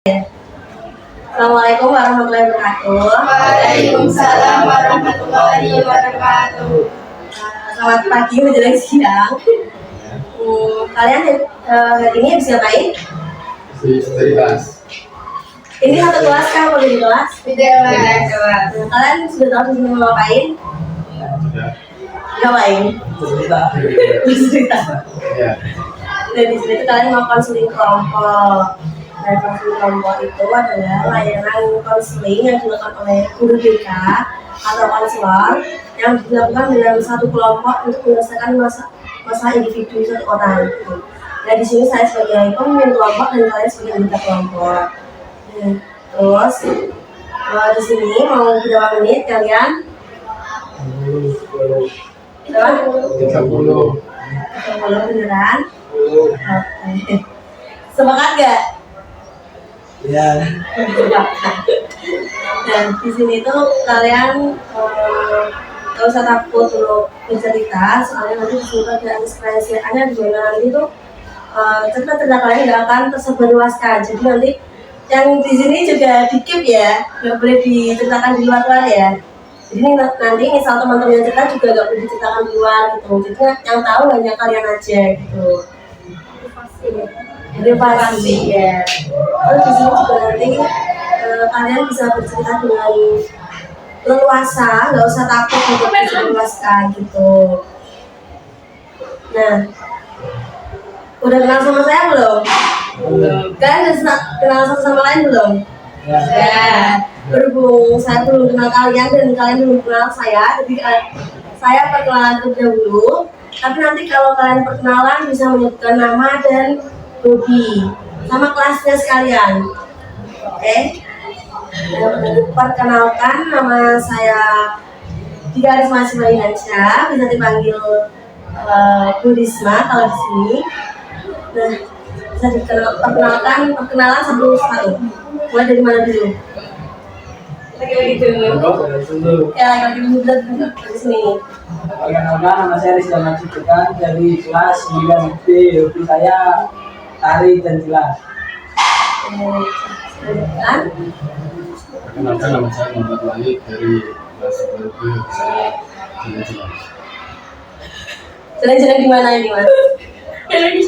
Assalamualaikum warahmatullahi wabarakatuh. Waalaikumsalam warahmatullahi wabarakatuh. Selamat pagi menjelang siang. Kalian hari ini habis ngapain? Dari kelas. Ini satu kelas kan kalau di kelas? Kelas. Kalian sudah tahu di sini mau ngapain? Sudah. Ngapain? Cerita. Ya. Dan di sini tuh kalian mau konseling kelompok. Dan konseling kelompok itu adalah layanan konseling yang dilakukan oleh guru BK atau konselor yang dilakukan dengan satu kelompok untuk menyelesaikan masalah individu satu orang. Nah di sini saya sebagai pemimpin kelompok dan kalian sebagai anggota kelompok. Terus di sini mau berapa menit kalian? 30. 30 beneran? Oke. Semangat gak? Ya. Dan di sini tuh kalian gak usah takut untuk bercerita, soalnya nanti di sini ada diskresiannya di mana nanti tuh cerita-cerita kalian gak akan tersebar luaskan. Jadi nanti yang di sini juga di-keep ya, gak boleh diceritakan di luar-luar ya. Jadi nanti misal teman-teman yang cerita juga gak boleh diceritakan di luar gitu. Jadi yang tahu hanya kalian aja gitu. Privasi ya. Terus di sini juga nanti kalian bisa bercerita dengan leluasa, nggak usah takut untuk diluaskan gitu. Nah, udah kenal sama saya belum? Kalian udah kenal satu sama lain belum? Ya. Berhubung saya belum kenal kalian dan kalian belum kenal saya, jadi saya perkenalan terlebih dahulu. Tapi nanti kalau kalian perkenalan bisa menyebutkan nama dan hobi sama kelasnya sekalian. Oke? Perkenalkan, nama saya Dika Risma Simainansyah, bisa dipanggil Bu Risma kalau di sini. Nah, bisa perkenalan satu-satu. Mulai dari mana dulu? Ya, lagi muda di sini. Perkenalkan, nama saya Rizky Macikan dari kelas 9B. Hobi saya tari dan jelas. Perkenalkan, nama saya Muhammad Wali dari kelas 10B. Saya jelas. Jalan-jalan di mana ini, Mas? Egi.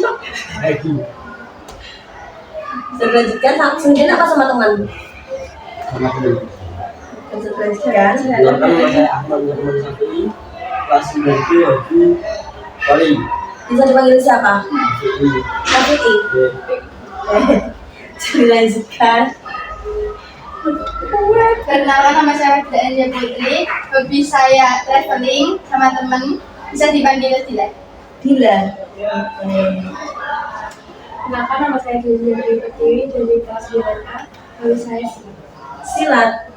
Jalan-jalan sama sendiri apa sama teman? Sama dulu. Jalan-jalan. Perkenalkan, nama saya Ahmad Muhammad Syafi'i, kelas 9B. Hobi tari. Bisa dipanggil siapa? Syafi'i. Dilanjutkan. Perkenalkan, nama saya Dania Putri. Hobi saya traveling sama teman. Bisa dipanggil Dila. Dila. Kenalkan, nama saya Dila Putri dari kelas 9A. Hobi saya Silat.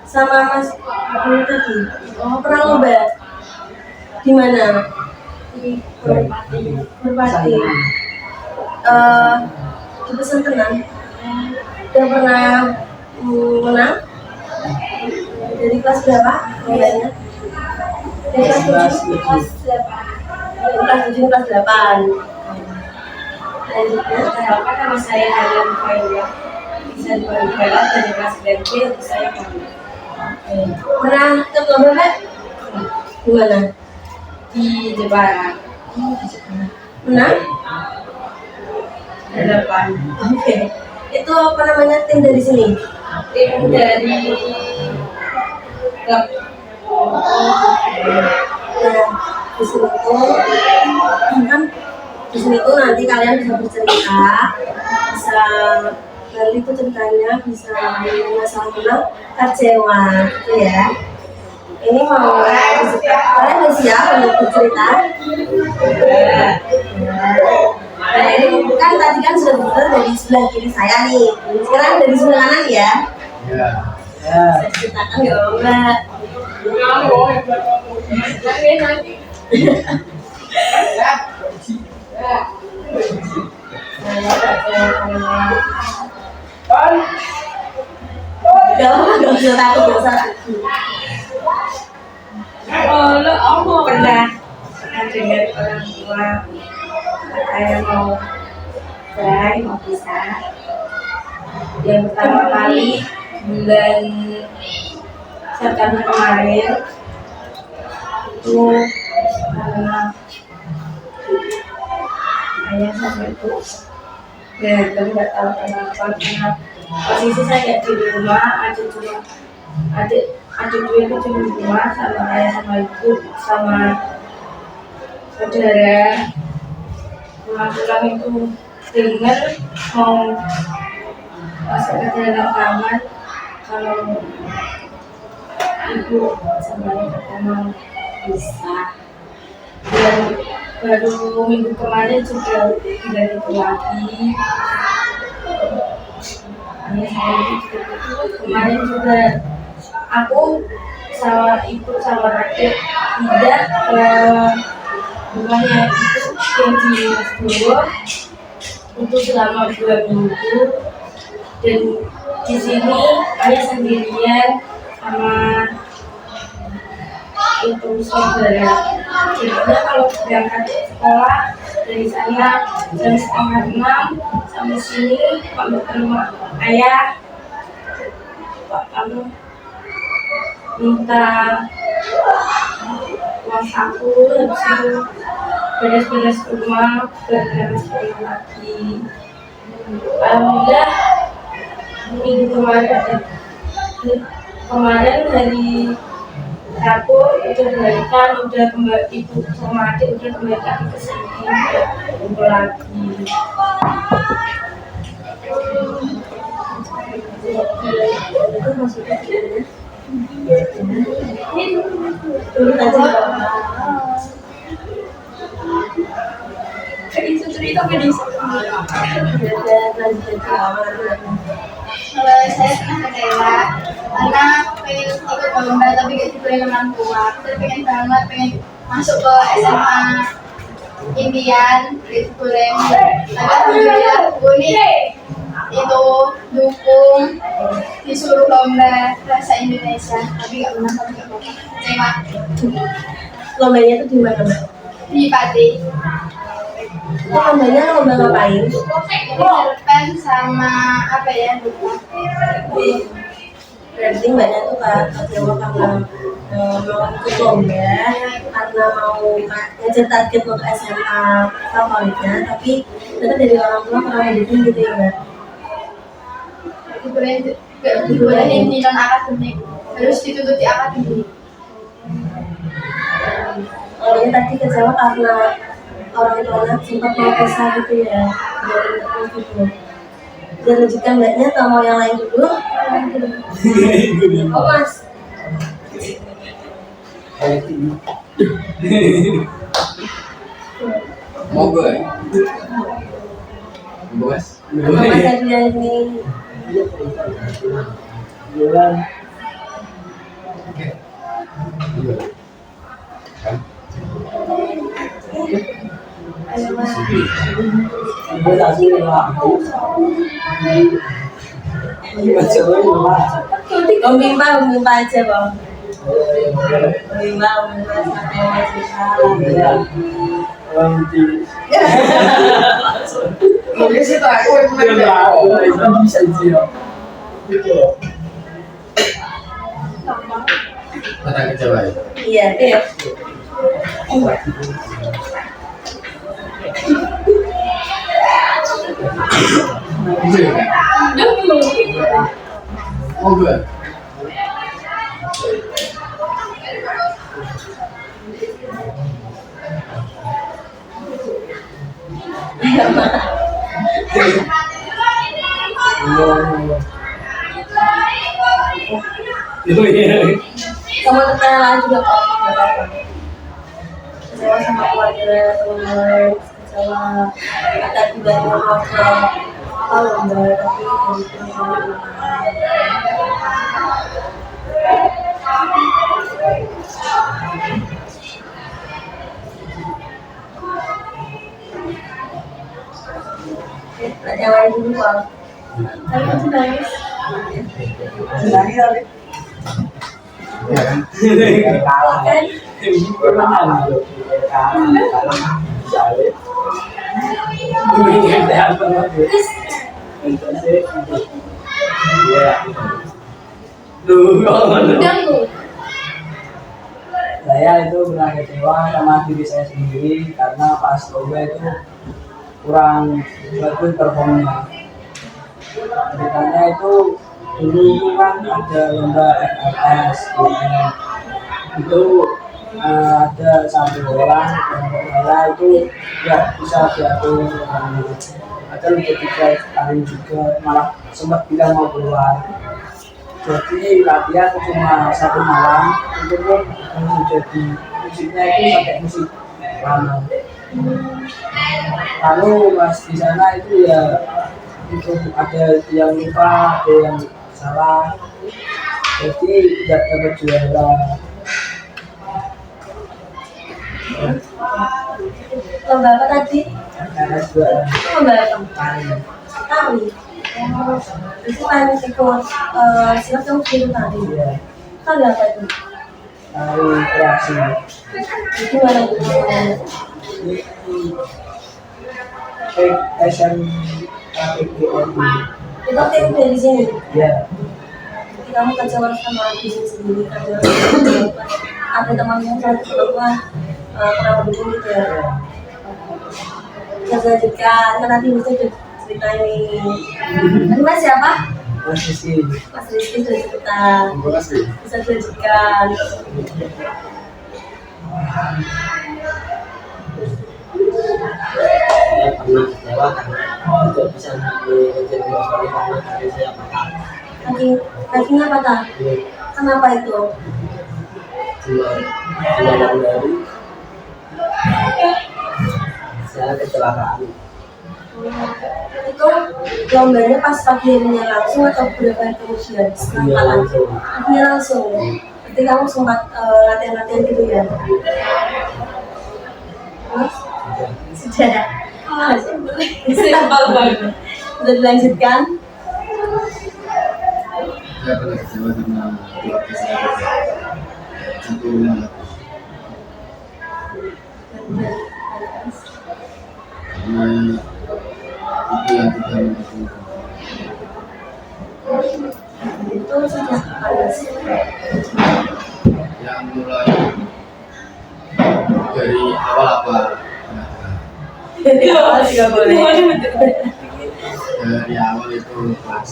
Sama Mas ini tadi. Oh, pernah lomba? Di mana? di Merpati. Merpati. Di Pesentenan. Udah pernah menang? Dari kelas berapa? Lombanya? Dari kelas 7? Kelas 7, kelas 8. Lanjutnya. Kenalkan, nama saya Helen Faila. Bisa dipanggil Faila dari kelas 9B. Hobi saya kami Pernah ikut lomba nggak? Di mana? di Jepara. Menang? Depan. Oke. Itu apa namanya tim dari sini? Tim dari klub. Nah, di sini tuh kan di sini tuh nanti kalian bisa bercerita, bisa nanti tuh ceritanya bisa masalah tentang kecewa, gitu ya. Ini mau kalian udah siap untuk bercerita? Nah ini kan tadi kan sudah betul dari sebelah kiri saya nih. Sekarang dari sebelah kanan ya. Ya. Saya ceritakan ya enggak. Gak usah takut, gak usah takut. Pernah dengar orang tua katanya mau cerai, mau pisah. yang pertama kali bulan September kemarin itu karena ayah sama ibu berantem, nggak tahu kenapa, karena posisi saya di rumah, adikku itu cuma di rumah sama ayah sama ibu sama saudara. Pulang itu dengar mau masuk ke dalam kamar kalau ibu sama ayah mau bisa. Dan baru minggu kemarin juga tidak itu lagi. Ayah sama ibu juga kemarin juga aku sama ibu sama adik tidak ke rumahnya itu yang di Masjid untuk selama 2 minggu, dan di sini ayah sendirian sama itu saudara. Jadinya kalau berangkat sekolah dari sana jam 5:30 sampai sini, kalau ke rumah ayah Pak kamu minta uang saku, habis itu beres-beres rumah, beres rumah lagi. Alhamdulillah minggu kemarin hari Rabu udah balikan, udah kembali, ibu sama adik udah kembali lagi ke sini, udah kumpul lagi. Itu maksudnya turun aja Itu cerita beda. Kalau saya pernah ke daerah karena pengen ikut lomba tapi gak dibolehin orang tua. Saya pengen banget masuk ke SMA impian gitu boleh. Tapi alhamdulillah gue nih itu dukung disuruh lomba bahasa Indonesia tapi gak menang, tapi gak apa-apa. Terima. lombanya itu di mana, Mbak? Di Pati. Lombanya lomba ngapain? Cerpen sama apa ya, lupa. Berarti Mbaknya tuh Kak Jawa karena mau ikut lomba, karena mau ngejar target untuk SMA favoritnya, tapi ternyata dari orang tua kurang mendukung gitu ya, Mbak? Gak dibolehin di non akademik, harus ditutup di akademik. Lombanya tadi kecewa karena orang tuanya sempat mau pisah gitu ya, dari gitu. Dan lanjutkan Mbaknya atau mau yang lain dulu? Oh Mas. Mau gue? Mas? Sama Mas Adriani. Bulan Ayo Mas. gue tak suruh lah. Baca lah. Om Bimba aja Bang. Om Bimba sama Ya. Mungkin sih tak aku yang Itu bisa zero. Kata kecewa ya? Iya. Itu ya kan? Mau gue? Sama tetangga juga kok. Nggak apa-apa. Kecewa sama keluarga teman, kecewa atas tiba-tiba apa lomba tapi itu sama yang lain dulu Bang. Tapi masih nangis. Lagi lagi. Iya kan? Kalah kan? Kalah. Kalah. Duh, kok Ganggu. saya itu pernah kecewa sama diri saya sendiri karena pas lomba itu kurang bagus performnya. Ceritanya itu dulu itu kan ada lomba FLS UN. Itu ada satu orang yang saya itu nggak bisa diatur orangnya. Ada lebih tiga kali juga malah sempat bilang mau keluar. Jadi latihan cuma satu malam itu pun langsung jadi musiknya itu pakai musik lama. Lalu pas di sana itu ya itu ada yang lupa, ada yang salah, jadi tidak dapat juara. Lomba apa tadi? Karena juga Lomba apa? tari. Tari. Oh, itu kan ikut silat kamu ikut tari. Ya, Tari apa itu? tari kreasi. Itu mana itu? Ini SMKPGRI. Itu tim dari sini. Ya, Jadi kamu kerja sama diri sendiri, kerja ada teman yang satu keluar pernah mendukung gitu ya. Bisa lanjutkan, kan nanti bisa cerita ini. Tadi mas siapa? posisi Mas Rizky sudah cerita. Terima kasih. Bisa dilanjutkan. Saya pernah kecewa karena tidak bisa menjadi kali karena kaki saya patah. Kakinya patah. Kenapa itu? Cuma yang dari saya kecelakaan. Itu lombanya pas pagi harinya langsung atau berapa hari kemudian? Setelah Iya, patah? langsung. Paginya langsung. Berarti kamu sempat latihan-latihan gitu ya? Terus? Sudah. Simpel banget. Sudah dilanjutkan? Saya pernah kecewa karena keluarga saya satu rumah karena itu yang tidak mendukung. Itu sejak kapan? Yang mulai dari awal apa? Dari awal juga boleh. Dari awal itu pas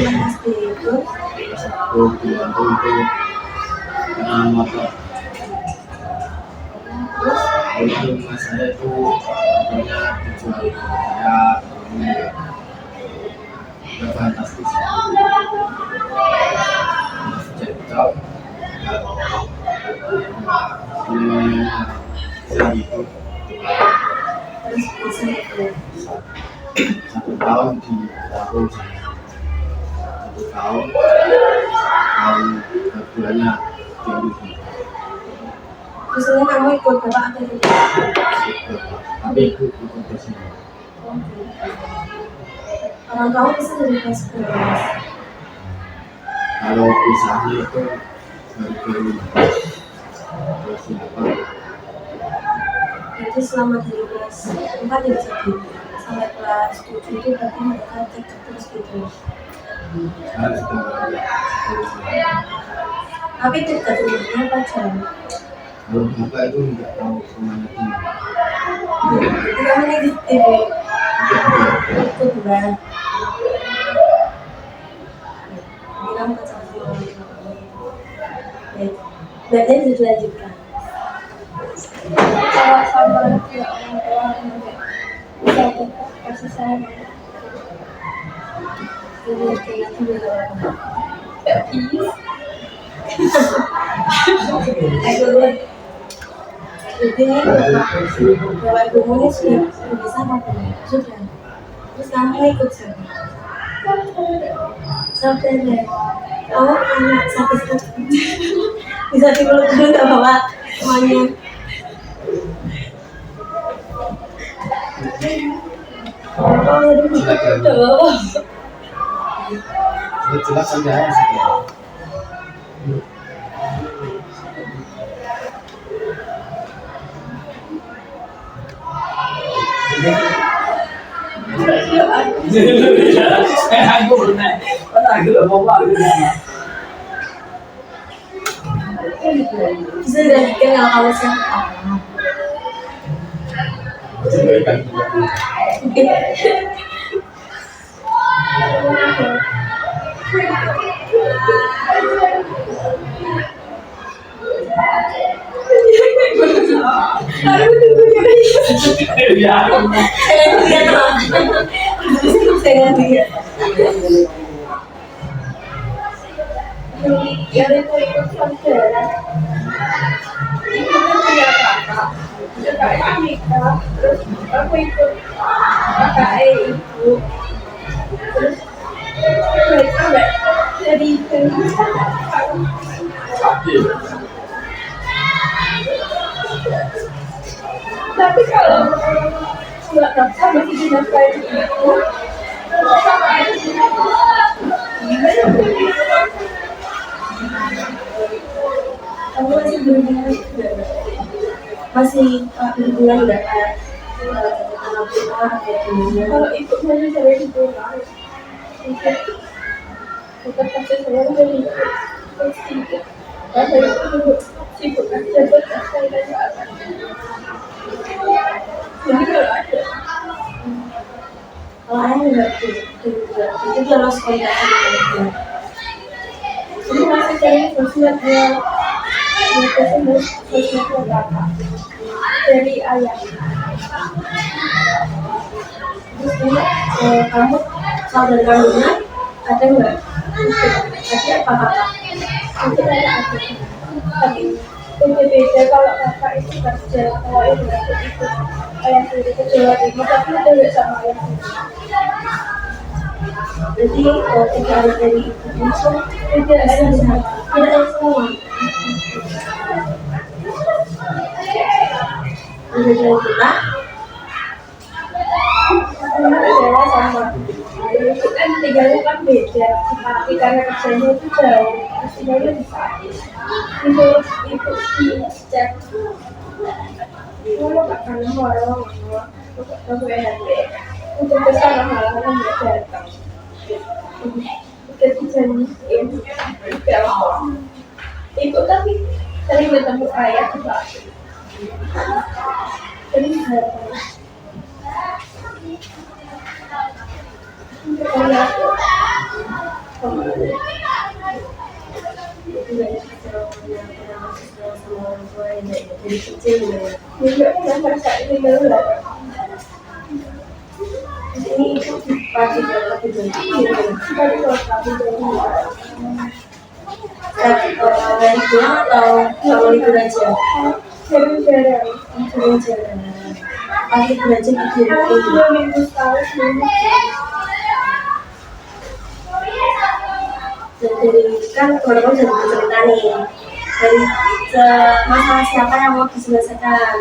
SD itu aku dibantu itu kena motor. Itu mas saya itu motornya dijual saya ini udah fantastis. Cekcok saya itu terus bisa itu. satu tahun di tahun saya tahun keduanya di Biasanya kamu ikut berapa aktivitas? tapi ikut bersama. Orang kamu bisa dari kelas berapa? Kalau pisahnya itu baru kelas 8 Jadi selama dari kelas 4 ya jadi sampai kelas 7 itu berarti mereka cek terus gitu. harus Tapi dekat rumahnya apa jam? kalau bapak itu nggak tahu kemana dia. Jadi kamu nih di TV ikut bukan? Jadi kamu kacau sama orang tua kamu. Baik, berarti bisa dilanjutkan. Kalau sama ya orang tua bisa tetap kasih sayang. Jadi nanti juga apa? Jadi ini bapak ibumu ini sudah bisa apa belum? Sudah. Terus kamu ini ikut siapa? Saudara. Kamu anak satu bisa dipeluk dulu nggak bapak semuanya? Oh, Silakan. Jelas saja ya. jadi Aku benar. Aku bawa aku sama. Bisa dilanjutkan kalau kamu siapa? Kebaikan Ya. Saya lihat. Yang itu ikut pelajaran itu kan punya kakak kakaknya nikah terus aku ikut kakaknya ibu terus mereka nggak jadi sakit. tapi kalau nggak daftar masih dinafkahin ibu sama aja Kamu masih berhubungan masih berhubungan nggak kayak anak kita atau gimana? kalau ikut mana saya itu bukan kasih saya dari terus tidak saya itu sibuk aja buat saya dan anak jadi kalau ada Kalau ayah nggak itu dia harus kontak sama dia. jadi masih cari sosmed dia sosmed kakak dari ayah Terus ini kamu saudara kandungnya ada nggak? Ada apa kakak? itu ada aku tapi beda kalau kakak itu kerja kalau ibu aku ikut ayah sendiri ke Jawa Timur tapi udah nggak sama ayah Jadi tidak ada dari ibu langsung tidak ada tidak sama ada semua. Ada dari kita. Jawa sama itu kan tinggalnya kan beda tapi karena kerjanya itu jauh terus tinggalnya di Paris itu di cek kalau nggak kangen malah aku enak untuk kesana malah nggak datang udah dijanjiin telepon itu tapi sering ketemu ayah di Paris sering datang Dari kecil ya. juga yang merasa ini dulu Ini pasti kalau kita sekali kalau kami dulu dari pulang atau kalau libur aja? jarang-jarang Jalan-jalan. Pas libur aja gitu. 2 minggu sekali seminggu Jadi kan teman-teman jadi bercerita nih dari masalah siapa yang mau diselesaikan.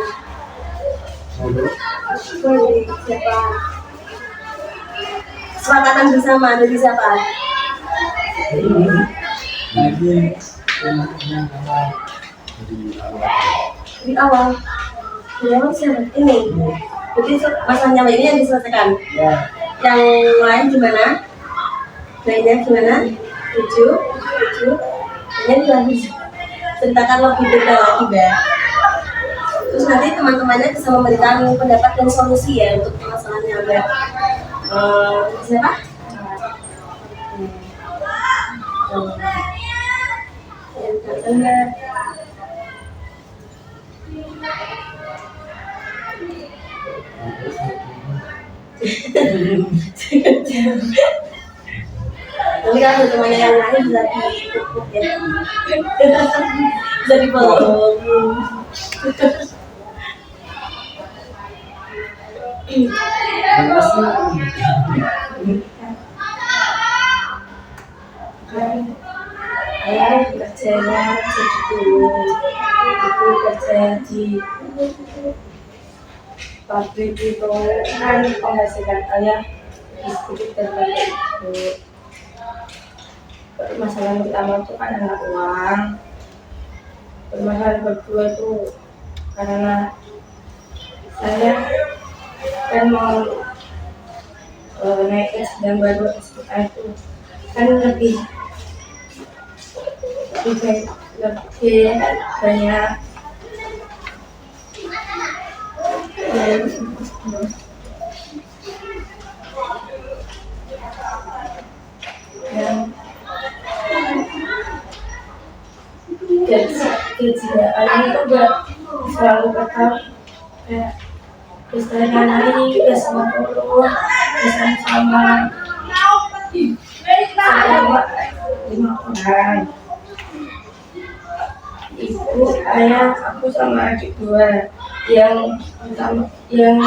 Dari siapa? Kesepakatan bersama dari siapa? Lagi Dari awal. Di awal. Di awal siapa? Ini. Jadi masalahnya ini yang diselesaikan. ya Yang lain gimana? Lainnya gimana? 7. Ini lagi ceritakan lebih detail lagi, Mbak. Terus nanti teman-temannya bisa memberikan pendapat dan solusi ya untuk masalahnya, Mbak. Siapa? Mbak. Nanti kalau temannya yang lain bisa dipupuk ya. Bisa dipotong. Ayah kerjanya gitu, ibu kerja di pabrik itu kan penghasilan ayah sedikit terbantu ibu. Permasalahan pertama itu kan adalah uang. Permasalahan kedua itu karena saya kan mau naik ke sedang baru SPK itu kan lebih lebih banyak yang kerjaan itu gak selalu tetap kayak misalnya hari ini udah sama guru, misalnya sama 5 orang, ibu, ayah, aku sama adik dua. Yang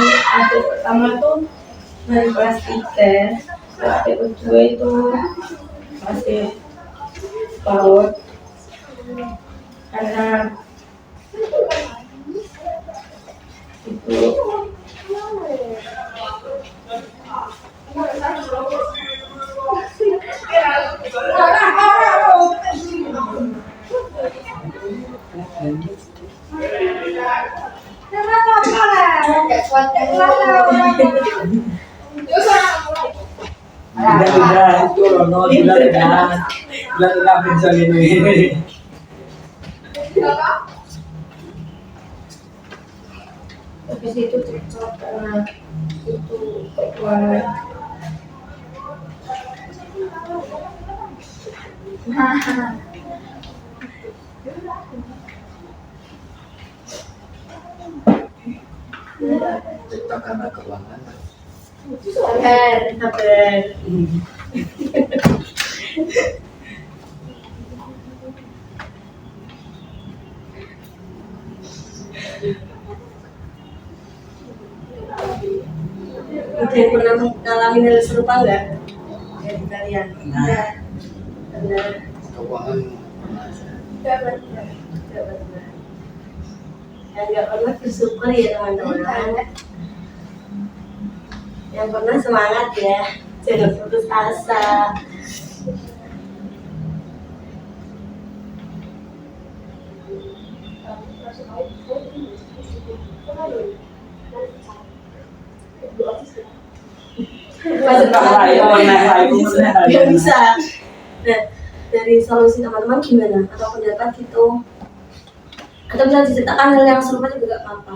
adik pertama tuh dari kelas 3, adik kedua itu masih PAUD karena itu Nggak kuat kan? Tidak, itu Rono, tidak bisa ini. habis itu cekcok karena itu keuangan. Cekcok karena keuangan. Sabar. Ada yang pernah mengalami hal serupa nggak dari kalian? Nggak pernah. Keuangan Nggak pernah. Yang nggak pernah bersyukur ya teman-teman. Yang pernah semangat ya, jangan putus asa. Nggak bisa. Nah, dari solusi teman-teman gimana? Atau pendapat gitu? Atau bisa diceritakan hal yang serupa juga nggak apa-apa.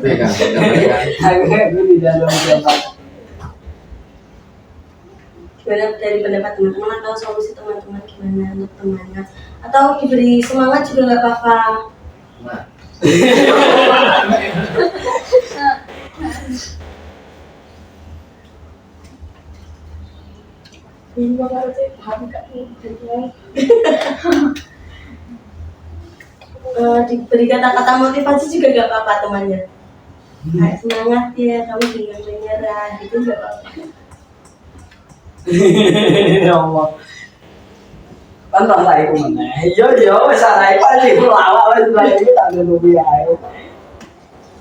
pegang, pegang. Aku di dalam tempat. Gimana dari pendapat teman-teman atau solusi teman-teman gimana untuk semangat? Atau diberi semangat juga nggak apa-apa. Nah, Ini bakal paham gak nih? Diberi kata-kata motivasi juga nggak apa-apa temannya. Kayak semangat ya, kamu jangan menyerah, gitu nggak apa-apa. Ya Allah. Kan rasa iku meneh. Iya, wis salah iku sih lawak wis lha iki tak nunggu ae.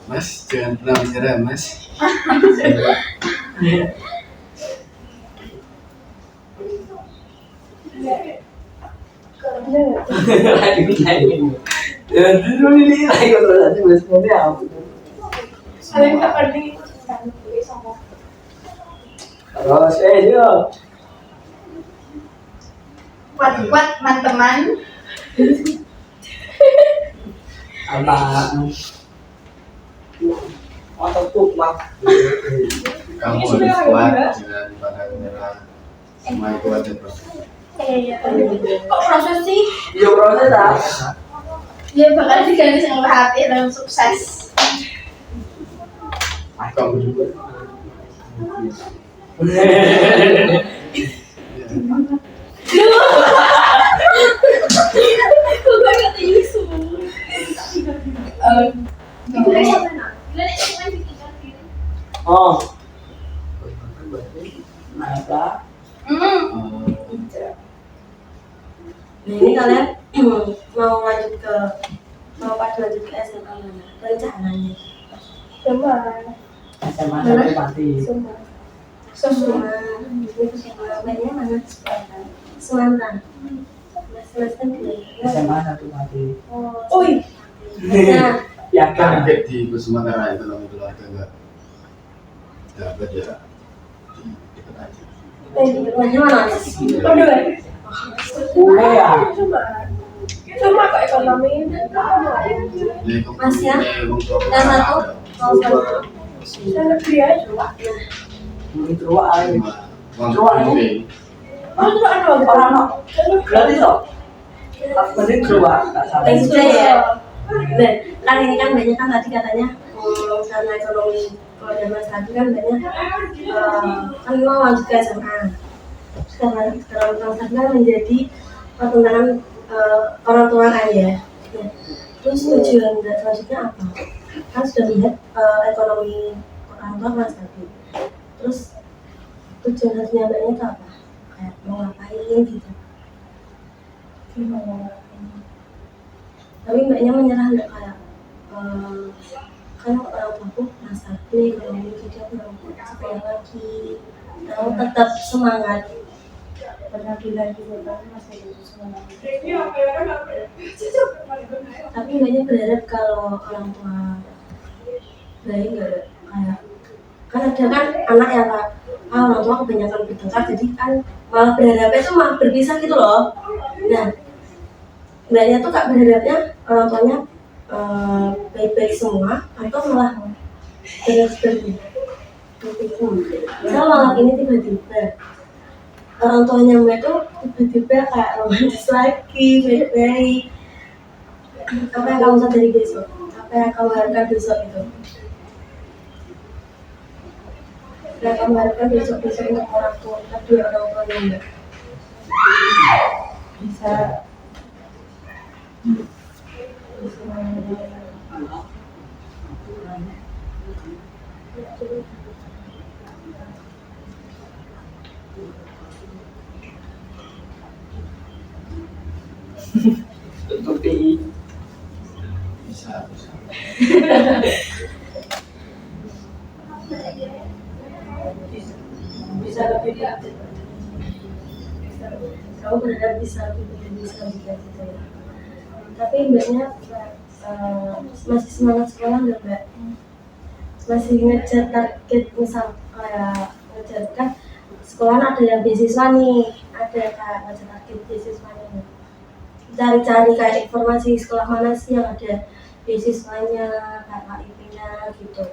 Mas, jangan pernah menyerah, Mas. Lagi ini. Ya dulu ini lagi terus nanti wis ngene apa. Kalian gak pernah itu kan beli sama Terus yo. Kuat-kuat teman-teman. Anak. Atau tuh mah. Kamu harus kuat, jangan pernah menyerah. Semua itu ada proses. Kok proses sih? Iya proses ah. Ya bakal diganti sama hati dalam sukses. Kamu juga. Kok gak kata Yusuf? Oh. Apa? Nah ini kalian mau lanjut ke lanjut ke SMA mana? Rencananya? Coba SMA sampai mati. semua Semua banyak mana? Suara. Mas kan SMA satu mati. oh iya Nah, Ya kan. Target di Kusuma Tera itu loh, itu agak dapat ya ikut aja. Di rumahnya mana? Aduh, Gue ya. cuma kok ekonomi Mas ya? Dan satu mau saya negeri aja Pak. Itu aja. Oh itu anu Orang no. Berarti toh. Mending keluar. Tak sampai. SD ya. Nah, kan ini kan banyak kan tadi katanya karena ekonomi kalau zaman tadi kan banyak kan mau lanjut ke SMA. Sekarang kan menjadi pertentangan orang tua kan ya. Terus tujuan selanjutnya apa? Kan sudah lihat ekonomi orang tua kelas tadi. Terus tujuan selanjutnya mbaknya itu apa? Kayak mau ngapain gitu? Tapi mbaknya menyerah nggak kayak kan orang tuaku kelas tadi ekonomi jadi aku nggak sekolah lagi. Mau tetap semangat. Pernah bilang juga kan masih semangat. Tapi mbaknya berharap kalau orang tua baik nggak kayak kan ada kan anak yang kayak orang tua kebanyakan bertengkar jadi kan malah berharapnya tuh malah berpisah gitu loh. Nah mbaknya tuh kak berharapnya orang tuanya baik-baik semua atau malah berarti saya malam ini tiba-tiba orang tuanya mbak tuh tiba-tiba kayak romantis lagi baik-baik. Apa yang kamu sadari besok? Apa yang kamu harapkan besok itu? Yang kamu harapkan besok-besok untuk orang tua, kedua orang tuanya mbak? Bisa Untuk TI. Bisa. bisa lebih baik. Kamu berharap bisa lebih bisa juga gitu ya. Tapi mbaknya masih semangat sekolah nggak mbak? Masih ngejar target misal kayak ngejar kan sekolah ada yang beasiswa nih, ada kayak ngejar target beasiswanya. Cari-cari kayak informasi sekolah mana sih yang ada beasiswanya, kayak KIP-nya gitu.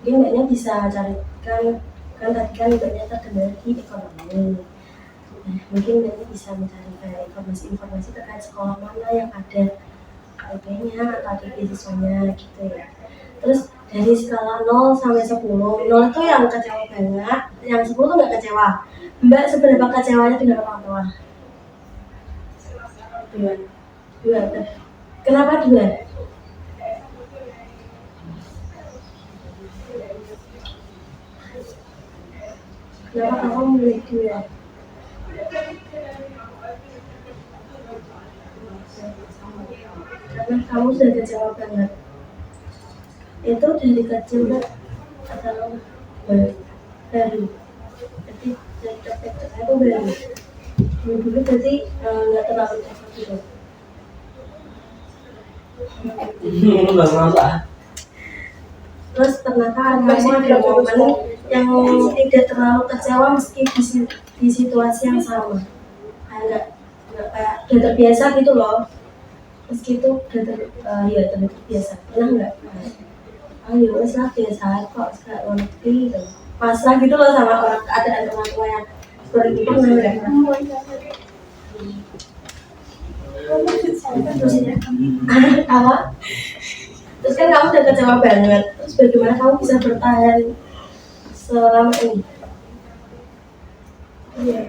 Jadi mbaknya bisa cari kan tadi kan mbaknya terkendala di ekonomi. Nah, mungkin mbaknya bisa mencari kayak informasi terkait sekolah mana yang ada KIP-nya atau ada beasiswanya gitu ya. Terus dari skala 0 sampai 10, 0 itu yang kecewa banget, yang 10 tuh nggak kecewa. Mbak seberapa kecewanya dengan orang tua? 2. Kenapa 2? Kenapa kamu memilih 2? Karena kamu sudah kecewa banget. Itu dari kecil Mbak atau baru? Jadi capek-capek itu baru. Dulu berarti nggak terlalu capek gitu. Nggak merasa. Terus pernahkah kamu ada momen yang tidak terlalu kecewa meski di situasi yang sama? Kayak nggak kayak udah terbiasa gitu loh. Meski itu udah terbiasa. Pernah nggak? Ayo, wes lah biasa kok sekarang ngerti gitu. Pasrah gitu loh sama keadaan orang tua yang seperti itu nggak? Apa? Terus kan kamu udah kecewa banget. Terus bagaimana kamu bisa bertahan selama ini? Iya.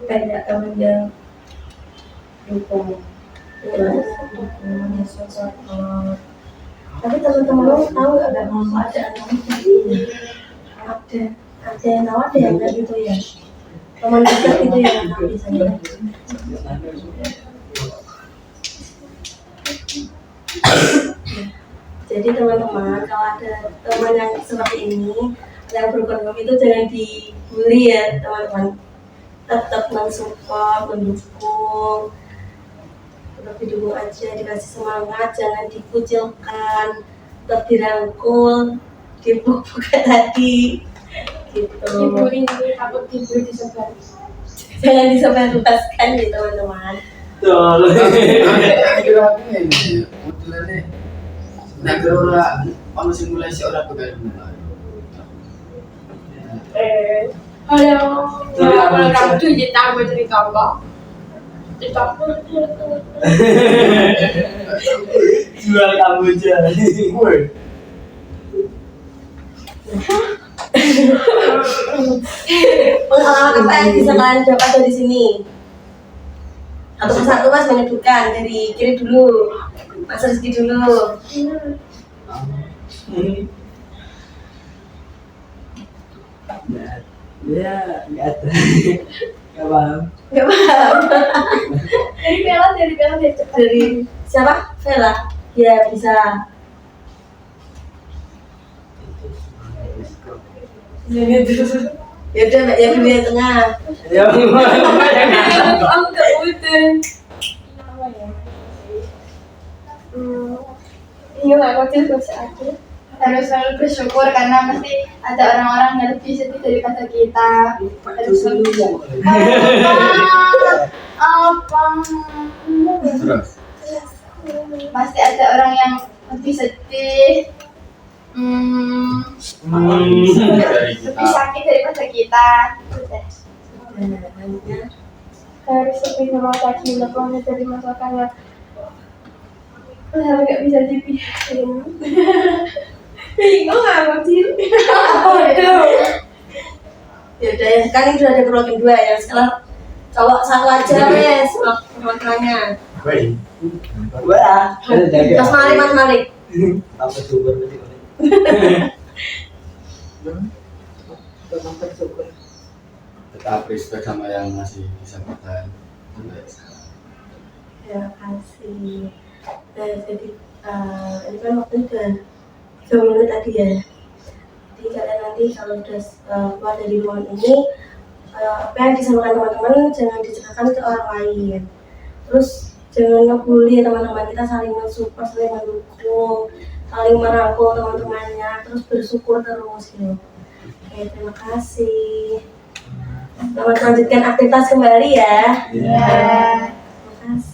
Banyak teman yang dukung. Dukung, support. Tapi teman-teman tahu nggak ada anak seperti ini? Ada yang tahu ada yang kayak gitu ya. Teman dekat itu yang tahu biasanya. Jadi teman-teman kalau ada teman yang seperti ini yang berkorban itu jangan dibully ya teman-teman. Tetap mensupport, mendukung. tetap didukung aja, dikasih semangat, jangan dikucilkan, tetap dirangkul, dipuk-puk kayak tadi gitu. Dibully takut dibully disebar. Jangan disebarluaskan ya teman-teman. Betul. Kira ini, modelnya. Nah, kira orang, kalau simulasi orang pegang Halo, kalau kamu tuh jadi tahu dari kamu. Jual kamboja. Pengalaman apa yang bisa kalian dapat dari sini? Satu persatu Mas menyebutkan, dari kiri dulu, Mas Rizky dulu. Ya, nggak ada. Nggak paham. Gak paham. Dari Bella dia Dari siapa? Vela? Ya bisa. Ya udah Mbak, yang di tengah. Ya, Aku gak udah. Apa ya? Ini nggak kecil bahasa aku. Harus selalu bersyukur karena pasti ada orang-orang yang lebih sedih daripada kita. Harus selalu apa? Terus, Pasti ada orang yang lebih sedih. dari kita. Lebih sakit daripada kita. Udah. Harus lebih mematuhi lakukannya dari masakannya. Hal nggak bisa dibiarin. Bingung nggak kecil? Ya udah ya, kan ini sudah ada perwakilan dua ya. Sekarang cowok satu aja Mas, perwakilannya. Woi, Wah, ada jaga. Mas Malik. Apa sumber nanti? tetap respect sama yang masih bisa bertahan sampai sekarang. Terima kasih. Nah, jadi ini kan waktu udah 3 menit tadi ya. Jadi kalian nanti kalau sudah keluar dari ruangan ini, apa yang disampaikan teman-teman jangan diceritakan ke orang lain. Terus jangan ngebully teman-teman, kita saling mensupport, saling mendukung, saling merangkul teman-temannya, terus bersyukur terus gitu. Oke, terima kasih. Selamat melanjutkan aktivitas kembali ya. Ya. Terima kasih.